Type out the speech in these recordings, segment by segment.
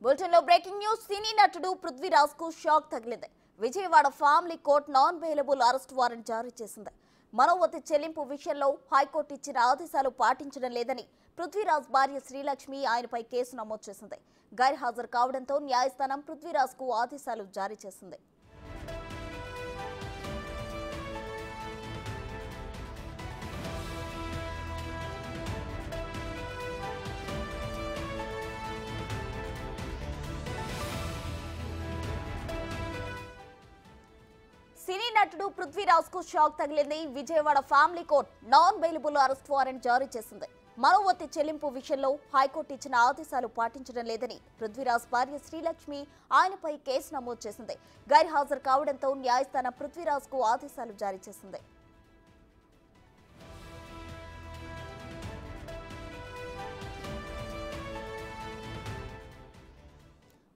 Bulletin లో breaking news. సినీ నటుడు పృథ్వీరాజ్ కు షాక్ తగిలింది. Vijayawada family court non bailable arrest warrant జారీ చేసింది. మనోవతి చెల్లింపు విషయంలో హైకోర్టు ఇచ్చిన ఆదేశాలు పాటించడం లేదని పృథ్వీరాజ్ భార్య శ్రీలక్ష్మి ఆయనపై కేసు నమోదు చేసింది. గైర్హాజరు కావడంతో న్యాయస్థానం పృథ్వీరాజ్ కు ఆదేశాలు జారీ చేసింది. సినీ నటుడు పృథ్వీరాజ్ కు షాక్ తగిలింది. Vijayawada family court non bailable arrest warrant జారీ చేసింది. మనోవతి చెల్లింపు విషయంలో హైకోర్టు ఇచ్చిన ఆదేశాలు పాటించడం లేదని పృథ్వీరాజ్ భార్య శ్రీలక్ష్మి ఆయనపై కేసు నమోదు చేసింది. గైర్హాజరు కావడంతో న్యాయస్థానం పృథ్వీరాజ్ కు ఆదేశాలు జారీ చేసింది.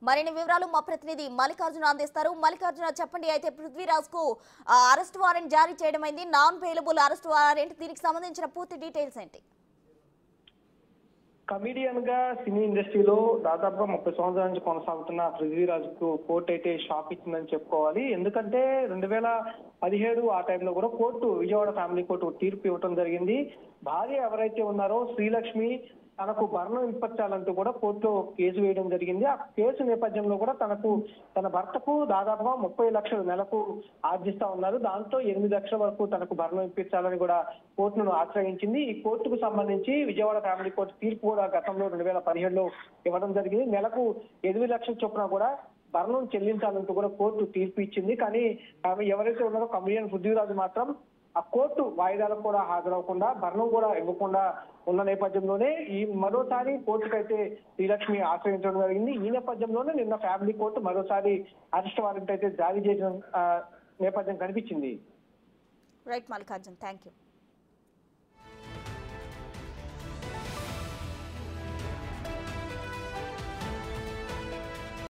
మరిన్ని వివరాలు మా ప్రతినిధి మల్లికార్జున అందిస్తారు. మల్లికార్జున, చెప్పండి. అయితే పృథ్వీరాజ్ కు అరెస్ట్ వారెంట్ జారీ చేయడం అయింది, నాన్ బెయిలబుల్ అరెస్ట్ వారెంట్. దీనికి సంబంధించిన పూర్తి డీటెయిల్స్ ఏంటి? కమిడియన్ గా సినీ ఇండస్ట్రీలో దాదాపుగా 30 సంవత్సరాల నుంచి కొనసాగుతున్న పృథ్వీరాజ్ కు కోర్టు అయితే షాక్ ఇచ్చిందని చెప్పుకోవాలి. ఎందుకంటే 2017 ఆ టైంలో కూడా విజయవాడ ఫ్యామిలీ కోర్టు తీర్పు ఇవ్వడం జరిగింది. భార్య ఎవరైతే ఉన్నారో శ్రీలక్ష్మి తనకు భరణం ఇప్పించాలంటూ కూడా కోర్టులో కేసు వేయడం జరిగింది. ఆ కేసు నేపథ్యంలో కూడా తన భర్తకు దాదాపుగా 30 లక్షలు నెలకు ఆర్జిస్తా ఉన్నారు. దాంతో 8 లక్షల వరకు తనకు భరణం ఇప్పించాలని కూడా కోర్టును ఆశ్రయించింది. ఈ కోర్టుకు సంబంధించి విజయవాడ ఫ్యామిలీ కోర్టు తీర్పు కూడా గతంలో 2017లో ఇవ్వడం జరిగింది. నెలకు 8 లక్షల చొప్పున కూడా భరణం చెల్లించాలంటూ కూడా కోర్టు తీర్పు ఇచ్చింది. కానీ ఎవరైతే ఉన్నారో కమిడియన్ పృథ్వీరాజ్ మాత్రం ఆ కోర్టు వాయిదాలకు కూడా హాజరవకుండా భరణం కూడా ఇవ్వకుండా ఉన్న నేపథ్యంలోనే ఈ మరోసారి కోర్టుకైతే శ్రీలక్ష్మి ఆశ్రయించడం జరిగింది. ఈ నేపథ్యంలోనే నిన్న ఫ్యామిలీ కోర్టు మరోసారి అరెస్ట్ వారెంట్ అయితే జారీ చేసిన నేపథ్యం కనిపించింది. Right Mallikarjun, thank you.